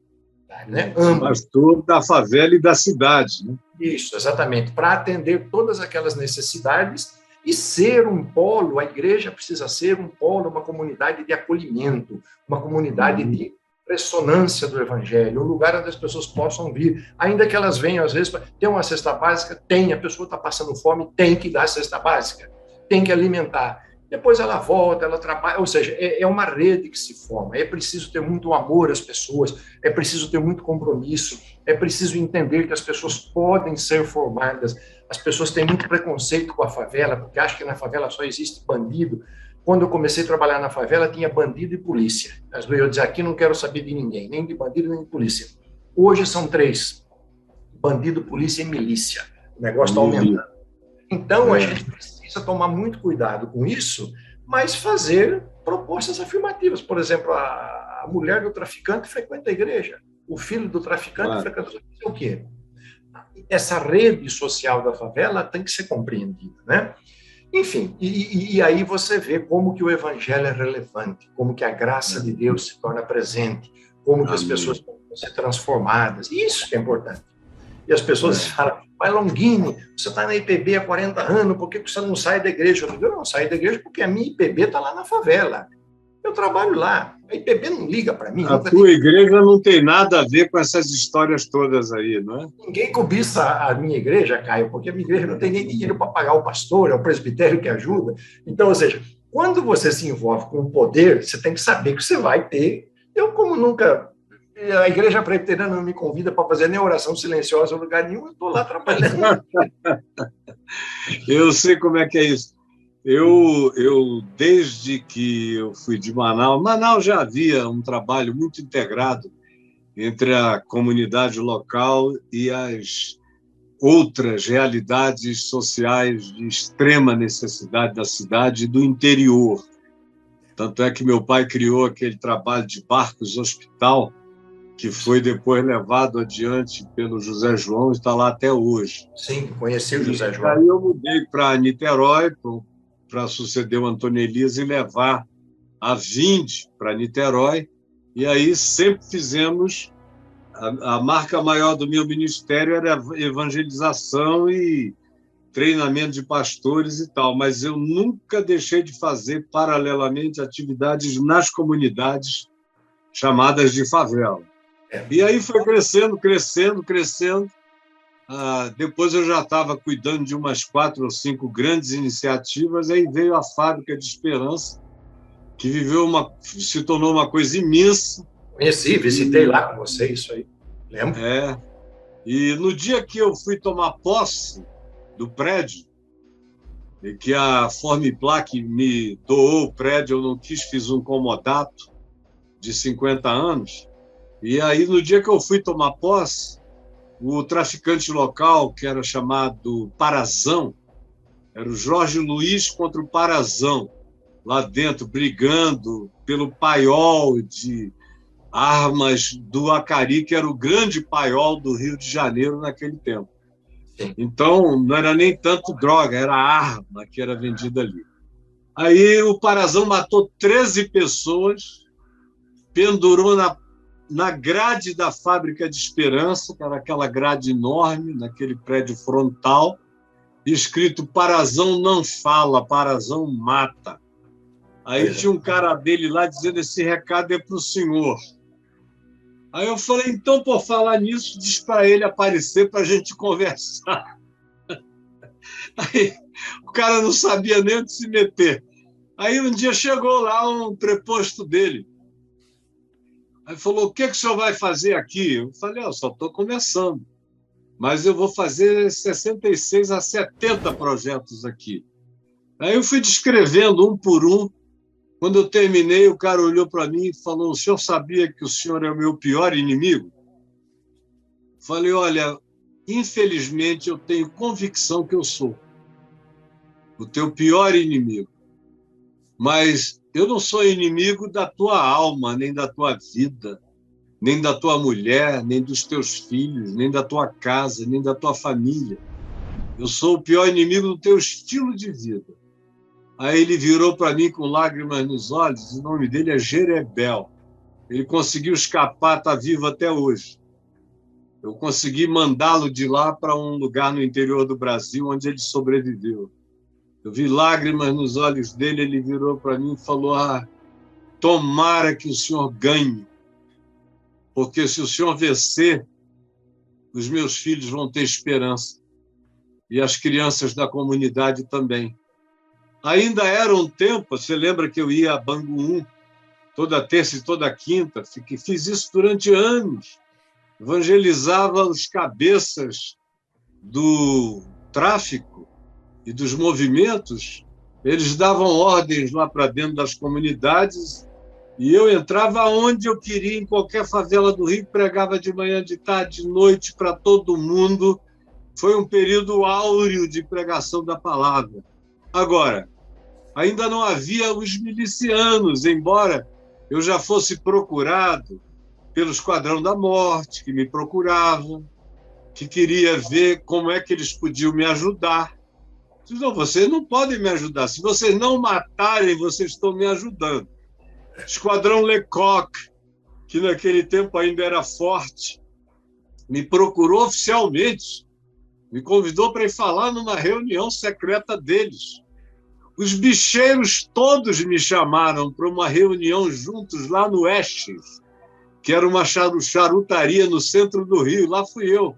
né? Pastor da favela e da cidade. Né? Isso, exatamente, para atender todas aquelas necessidades e ser um polo, a igreja precisa ser um polo, uma comunidade de acolhimento, uma comunidade de ressonância do evangelho, um lugar onde as pessoas possam vir, ainda que elas venham, às vezes, ter uma cesta básica, a pessoa está passando fome, tem que dar cesta básica, tem que alimentar. Depois ela volta, ela trabalha, ou seja, é uma rede que se forma, é preciso ter muito amor às pessoas, é preciso ter muito compromisso, é preciso entender que as pessoas podem ser formadas, as pessoas têm muito preconceito com a favela, porque acham que na favela só existe bandido. Quando eu comecei a trabalhar na favela, tinha bandido e polícia. Eu dizia, aqui não quero saber de ninguém, nem de bandido, nem de polícia. Hoje são 3, bandido, polícia e milícia. O negócio está aumentando. Então, a gente precisa tomar muito cuidado com isso, mas fazer propostas afirmativas. Por exemplo, a mulher do traficante frequenta a igreja, o filho do traficante frequenta a igreja. O quê? Essa rede social da favela tem que ser compreendida, né? Enfim, e aí você vê como que o evangelho é relevante, como que a graça de Deus se torna presente, como que as pessoas podem ser transformadas. Isso que é importante. E as pessoas falam, mas Longini, você está na IPB há 40 anos, por que você não sai da igreja? Eu não saio da igreja porque a minha IPB está lá na favela. Eu trabalho lá. A IPB não liga para mim. A tua igreja não tem nada a ver com essas histórias todas aí, não é? Ninguém cobiça a minha igreja, Caio, porque a minha igreja não tem nem dinheiro para pagar o pastor, é o presbitério que ajuda. Então, ou seja, quando você se envolve com o poder, você tem que saber que você vai ter. Eu, como nunca... A igreja presbiteriana não me convida para fazer nem oração silenciosa em lugar nenhum, eu estou lá trabalhando. Eu sei como é que é isso. Eu, desde que eu fui de Manaus já havia um trabalho muito integrado entre a comunidade local e as outras realidades sociais de extrema necessidade da cidade e do interior. Tanto é que meu pai criou aquele trabalho de Barcos Hospital, que foi depois levado adiante pelo José João e está lá até hoje. Sim, conheci o José João. Aí eu mudei para Niterói, para suceder o Antônio Elias e levar a Vinde para Niterói. E aí sempre fizemos... A marca maior do meu ministério era evangelização e treinamento de pastores e tal, mas eu nunca deixei de fazer, paralelamente, atividades nas comunidades chamadas de favela. E aí foi crescendo. Depois eu já estava cuidando de umas 4 ou 5 grandes iniciativas, aí veio a Fábrica de Esperança, que se tornou uma coisa imensa, Conheci, visitei lá com você, isso aí. Lembro. E no dia que eu fui tomar posse do prédio, e que a Formiplac me doou o prédio, eu não quis, fiz um comodato de 50 anos. E aí, no dia que eu fui tomar posse, o traficante local, que era chamado Parazão, era o Jorge Luiz contra o Parazão, lá dentro, brigando pelo paiol de armas do Acari, que era o grande paiol do Rio de Janeiro naquele tempo. Então, não era nem tanto droga, era arma que era vendida ali. Aí o Parazão matou 13 pessoas, pendurou na grade da Fábrica de Esperança, que era aquela grade enorme, naquele prédio frontal, escrito: Parazão não fala, Parazão mata. Aí tinha um cara dele lá dizendo: esse recado é para o senhor. Aí eu falei: então, por falar nisso, diz para ele aparecer para a gente conversar. Aí o cara não sabia nem onde se meter. Aí um dia chegou lá um preposto dele. Aí falou: o que o senhor vai fazer aqui? Eu falei: eu só estou começando, mas eu vou fazer 66 a 70 projetos aqui. Aí eu fui descrevendo um por um. Quando eu terminei, o cara olhou para mim e falou: o senhor sabia que o senhor é o meu pior inimigo? Falei: olha, infelizmente eu tenho convicção que eu sou o teu pior inimigo, mas eu não sou inimigo da tua alma, nem da tua vida, nem da tua mulher, nem dos teus filhos, nem da tua casa, nem da tua família. Eu sou o pior inimigo do teu estilo de vida. Aí ele virou para mim com lágrimas nos olhos. O nome dele é Jerebel. Ele conseguiu escapar, está vivo até hoje. Eu consegui mandá-lo de lá para um lugar no interior do Brasil, onde ele sobreviveu. Eu vi lágrimas nos olhos dele, ele virou para mim e falou: tomara que o senhor ganhe, porque se o senhor vencer, os meus filhos vão ter esperança, e as crianças da comunidade também. Ainda era um tempo, você lembra que eu ia a Bangu 1, toda terça e toda quinta, fiz isso durante anos, evangelizava os cabeças do tráfico e dos movimentos. Eles davam ordens lá para dentro das comunidades e eu entrava onde eu queria, em qualquer favela do Rio, pregava de manhã, de tarde, de noite para todo mundo. Foi um período áureo de pregação da palavra. Agora, ainda não havia os milicianos, embora eu já fosse procurado pelo Esquadrão da Morte, que me procurava, que queria ver como é que eles podiam me ajudar. Não, vocês não podem me ajudar. Se vocês não matarem, vocês estão me ajudando. Esquadrão Lecoq, que naquele tempo ainda era forte, me procurou oficialmente, me convidou para ir falar numa reunião secreta deles. Os bicheiros todos me chamaram para uma reunião juntos lá no Estes, que era uma charutaria no centro do Rio. Lá fui eu,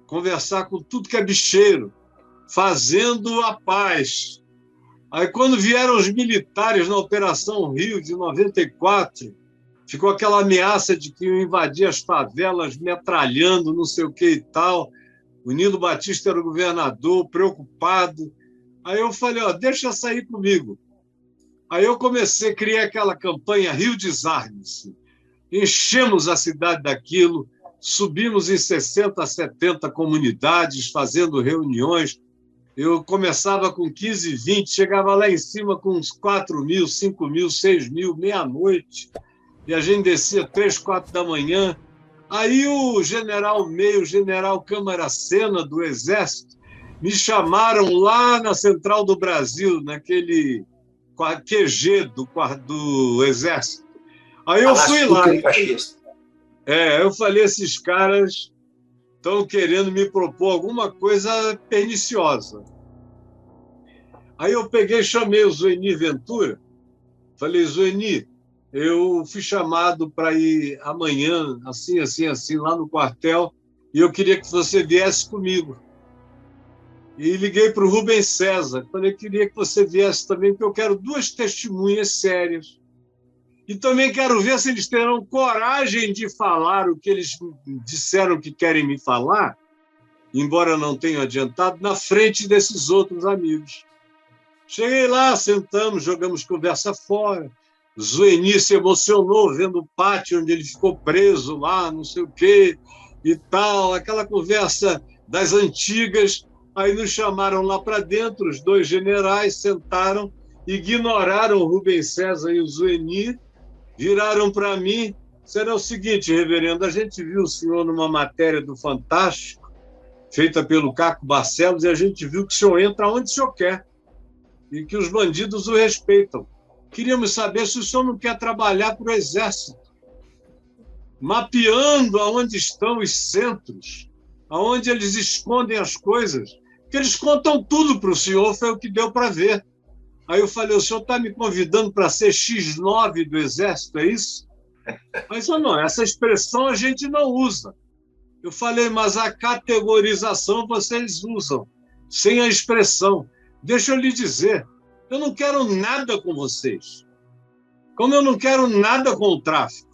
conversar com tudo que é bicheiro, fazendo a paz. Aí, quando vieram os militares na Operação Rio de 94, ficou aquela ameaça de que iam invadir as favelas, metralhando, não sei o que e tal. O Nilo Batista era o governador, preocupado. Aí eu falei: deixa sair comigo. Aí eu comecei a criar aquela campanha Rio Desarme-se. Enchemos a cidade daquilo, subimos em 60, 70 comunidades, fazendo reuniões. Eu começava com 15, 20, chegava lá em cima com uns 4 mil, 5 mil, 6 mil, meia-noite. E a gente descia 3, 4 da manhã. Aí o general Meio, o general Câmara Sena do Exército, me chamaram lá na Central do Brasil, naquele QG do Exército. Aí eu fui lá. Eu falei: esses caras estão querendo me propor alguma coisa perniciosa. Aí eu peguei e chamei o Zueni Ventura. Falei: Zueni, eu fui chamado para ir amanhã, assim, assim, assim, lá no quartel, e eu queria que você viesse comigo. E liguei para o Rubens César. Falei: queria que você viesse também, porque eu quero 2 testemunhas sérias. E também quero ver se eles terão coragem de falar o que eles disseram que querem me falar, embora não tenham adiantado, na frente desses outros amigos. Cheguei lá, sentamos, jogamos conversa fora. Zueni se emocionou vendo o pátio onde ele ficou preso lá, não sei o quê, e tal, aquela conversa das antigas. Aí nos chamaram lá para dentro, os dois generais sentaram, ignoraram o Rubens César e o Zueni, viraram para mim. Será o seguinte, reverendo, a gente viu o senhor numa matéria do Fantástico, feita pelo Caco Barcelos, e a gente viu que o senhor entra onde o senhor quer e que os bandidos o respeitam. Queríamos saber se o senhor não quer trabalhar para o Exército, mapeando aonde estão os centros, aonde eles escondem as coisas, que eles contam tudo para o senhor, foi o que deu para ver. Aí eu falei, o senhor está me convidando para ser X9 do Exército, é isso? Mas não, essa expressão a gente não usa. Eu falei, mas a categorização vocês usam, sem a expressão. Deixa eu lhe dizer, eu não quero nada com vocês. Como eu não quero nada com o tráfico.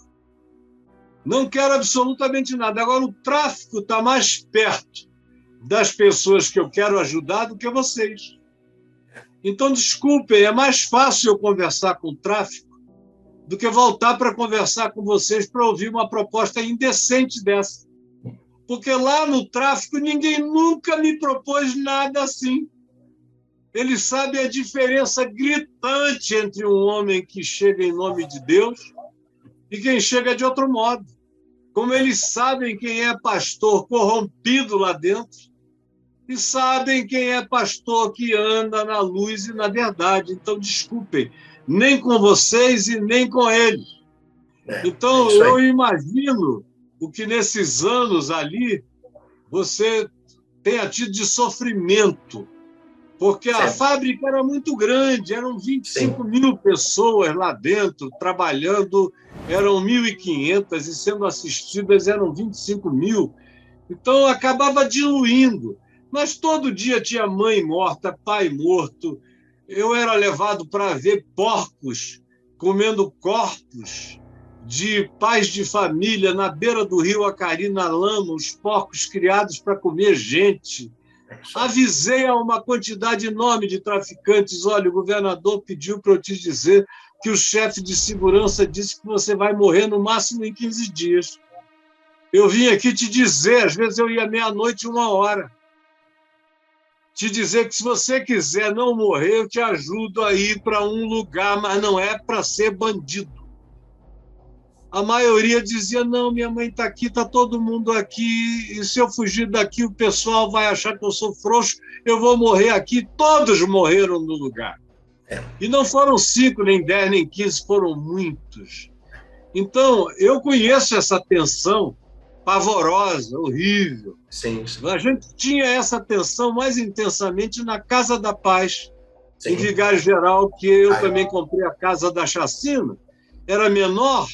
Não quero absolutamente nada. Agora, o tráfico está mais perto das pessoas que eu quero ajudar do que vocês. Então, desculpem, é mais fácil eu conversar com o tráfico do que voltar para conversar com vocês para ouvir uma proposta indecente dessa. Porque lá no tráfico ninguém nunca me propôs nada assim. Eles sabem a diferença gritante entre um homem que chega em nome de Deus e quem chega de outro modo. Como eles sabem quem é pastor corrompido lá dentro e sabem quem é pastor que anda na luz e na verdade. Então, desculpem, nem com vocês e nem com eles. Então, eu imagino o que nesses anos ali você tenha tido de sofrimento, porque a fábrica era muito grande, eram 25 mil pessoas lá dentro, trabalhando, eram 1.500 e sendo assistidas eram 25 mil. Então, acabava diluindo. Mas todo dia tinha mãe morta, pai morto. Eu era levado para ver porcos comendo corpos de pais de família na beira do rio Acari, na lama, os porcos criados para comer gente. Avisei a uma quantidade enorme de traficantes, olha, o governador pediu para eu te dizer que o chefe de segurança disse que você vai morrer no máximo em 15 dias. Eu vim aqui te dizer, às vezes eu ia meia-noite, 1h, te dizer que se você quiser não morrer, eu te ajudo a ir para um lugar, mas não é para ser bandido. A maioria dizia, não, minha mãe está aqui, está todo mundo aqui, e se eu fugir daqui, o pessoal vai achar que eu sou frouxo, eu vou morrer aqui. Todos morreram no lugar. E não foram 5, nem 10, nem 15, foram muitos. Então, eu conheço essa tensão pavorosa, horrível. Sim. A gente tinha essa tensão mais intensamente na Casa da Paz, em Vigário Geral, que eu também comprei a Casa da Chacina, era menor,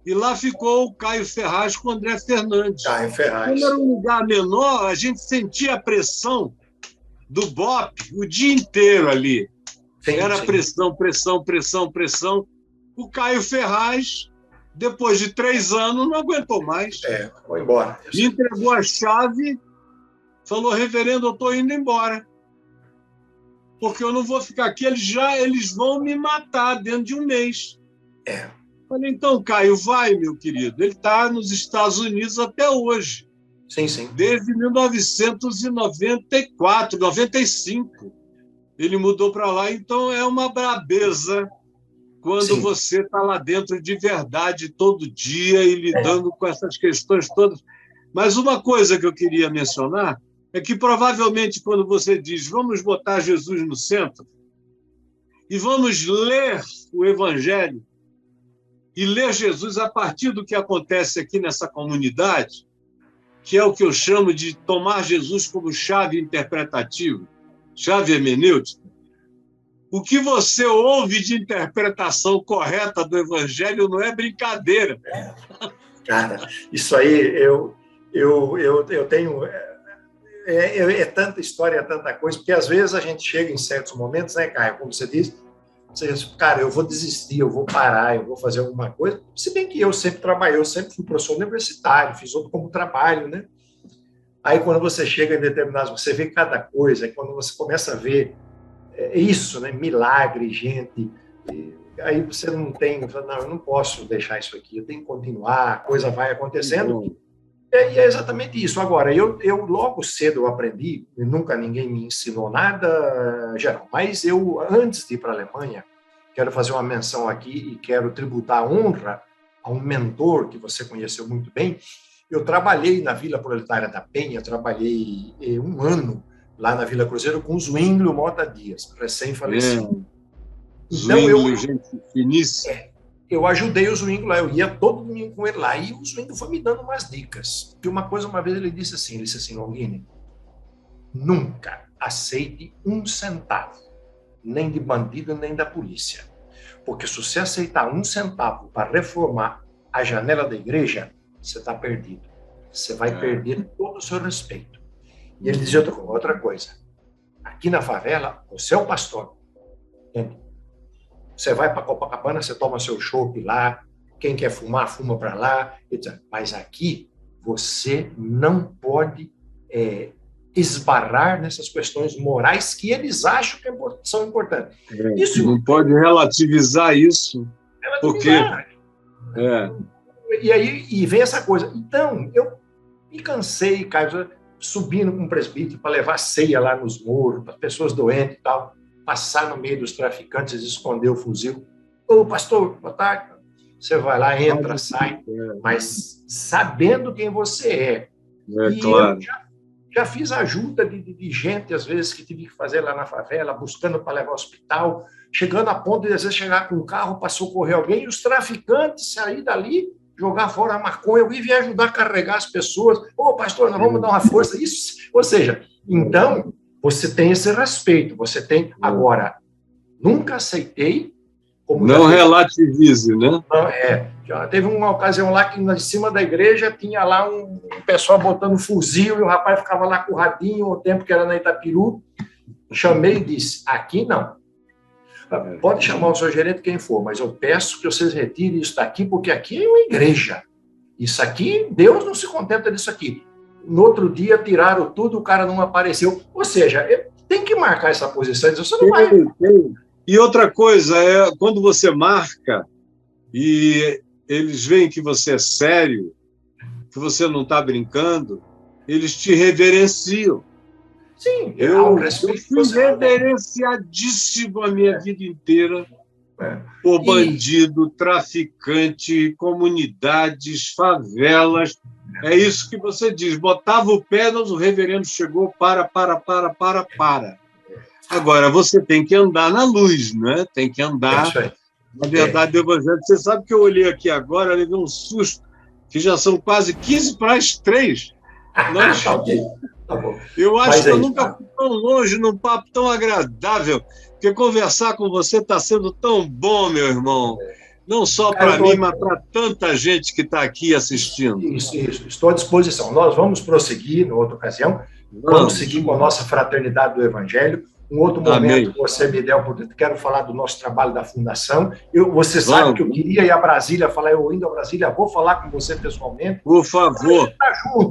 e lá ficou o Caio Ferraz com o André Fernandes. Caio Ferraz. Como era um lugar menor, a gente sentia a pressão do BOPE o dia inteiro ali. Era pressão, pressão, pressão, pressão. O Caio Ferraz, depois de 3 anos, não aguentou mais. Foi embora. Me entregou a chave, falou, reverendo, eu estou indo embora. Porque eu não vou ficar aqui, eles vão me matar dentro de um mês. Falei, então, Caio, vai, meu querido. Ele está nos Estados Unidos até hoje. Sim, sim. Desde 1994, 95. Ele mudou para lá, então é uma brabeza quando você está lá dentro de verdade todo dia e lidando com essas questões todas. Mas uma coisa que eu queria mencionar é que provavelmente quando você diz vamos botar Jesus no centro e vamos ler o Evangelho e ler Jesus a partir do que acontece aqui nessa comunidade, que é o que eu chamo de tomar Jesus como chave interpretativa, chave hermenêutica, o que você ouve de interpretação correta do Evangelho não é brincadeira. Cara, isso aí eu tenho... É tanta história, é tanta coisa, porque às vezes a gente chega em certos momentos, né, Caio, como você disse, Você diz, cara, eu vou desistir, eu vou parar, eu vou fazer alguma coisa. Se bem que eu sempre trabalhei, eu sempre fui professor universitário, fiz outro como trabalho, né? Aí, quando você chega em determinados, você vê cada coisa, quando você começa a ver isso, né? Milagre, gente, aí você não tem, não, eu não posso deixar isso aqui, eu tenho que continuar, a coisa vai acontecendo. E é exatamente isso. Agora, eu logo cedo eu aprendi, e nunca ninguém me ensinou nada, geral, mas eu, antes de ir para a Alemanha, quero fazer uma menção aqui e quero tributar a honra a um mentor que você conheceu muito bem. Eu trabalhei na Vila Proletária da Penha, trabalhei 1 ano lá na Vila Cruzeiro com o Zwinglio Mota Dias, recém-falecido. Então, Zwinglio, gente finíssima. Eu ajudei o Zwinglio lá, eu ia todo domingo com ele lá, e o Zwinglio foi me dando umas dicas. E uma vez ele disse assim, Longini, nunca aceite 1 centavo, nem de bandido, nem da polícia. Porque se você aceitar 1 centavo para reformar a janela da igreja, você está perdido. Você vai perder todo o seu respeito. E ele dizia outra coisa. Aqui na favela, você é o pastor. Entende? Você vai para Copacabana, você toma seu chopp lá. Quem quer fumar, fuma para lá. Etc. Mas aqui, você não pode esbarrar nessas questões morais que eles acham que são importantes. Isso não pode relativizar isso. Porque... E aí vem essa coisa. Então, eu me cansei, Caio, subindo com um presbítero para levar ceia lá nos morros, para as pessoas doentes e tal, passar no meio dos traficantes e esconder o fuzil. Ô, pastor, boa tarde. Você vai lá, entra, sai, mas sabendo quem você é. E claro. Eu já fiz ajuda de gente, às vezes, que tive que fazer lá na favela, buscando para levar ao hospital, chegando a ponto de, às vezes, chegar com um carro para socorrer alguém, e os traficantes saírem dali, jogar fora a maconha, eu vim ajudar a carregar as pessoas. Ô, pastor, nós vamos dar uma força. Isso, ou seja, então, você tem esse respeito, você tem... Agora, nunca aceitei... Não relativize, né? Não, já teve uma ocasião lá que, em cima da igreja, tinha lá um pessoal botando fuzil, e o rapaz ficava lá com o radinho, o tempo que era na Itapiru. Chamei e disse, aqui não. Pode chamar o seu gerente quem for, mas eu peço que vocês retirem isso daqui, porque aqui é uma igreja. Isso aqui, Deus não se contenta disso aqui. No outro dia, tiraram tudo, o cara não apareceu. Ou seja, tem que marcar essa posição. Você não vai... E outra coisa, quando você marca e eles veem que você é sério, que você não está brincando, eles te reverenciam. Sim, eu fui reverenciadíssimo a minha vida inteira por bandido, traficante, comunidades, favelas. É isso que você diz. Botava o pé, o reverendo chegou, para. Agora, você tem que andar na luz, né? Tem que andar na verdade do Evangelho. Você sabe que eu olhei aqui agora, levei um susto, que já são quase 15 para as 3. Tá bom. Eu acho que eu nunca fui tão longe num papo tão agradável, porque conversar com você está sendo tão bom, meu irmão. Não só para mim, mas para tanta gente que está aqui assistindo. Isso. Estou à disposição. Nós vamos prosseguir, na outra ocasião, vamos seguir com a nossa fraternidade do Evangelho. Um outro momento que você me der a oportunidade, quero falar do nosso trabalho da Fundação. Você sabe que eu queria ir a Brasília, eu indo a Brasília, vou falar com você pessoalmente. Por favor.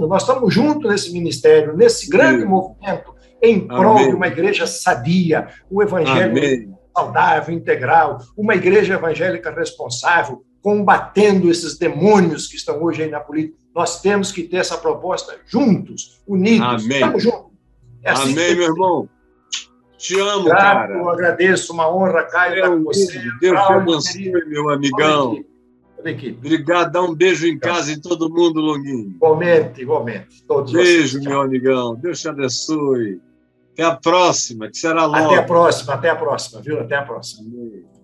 Nós estamos juntos nesse ministério, nesse grande movimento, em prol de uma igreja sadia, um evangelho saudável, integral, uma igreja evangélica responsável, combatendo esses demônios que estão hoje aí na política. Nós temos que ter essa proposta juntos, unidos. Estamos juntos. Assim meu irmão. Te amo, cara. Eu agradeço, uma honra, Caio, estar com você. Deus te abençoe, meu amigão. Obrigado, dá um beijo em casa em todo mundo, Longuinho. Igualmente. Todos beijo, meu amigão. Deus te abençoe. Até a próxima, que será logo. Até a próxima, viu? Até a próxima.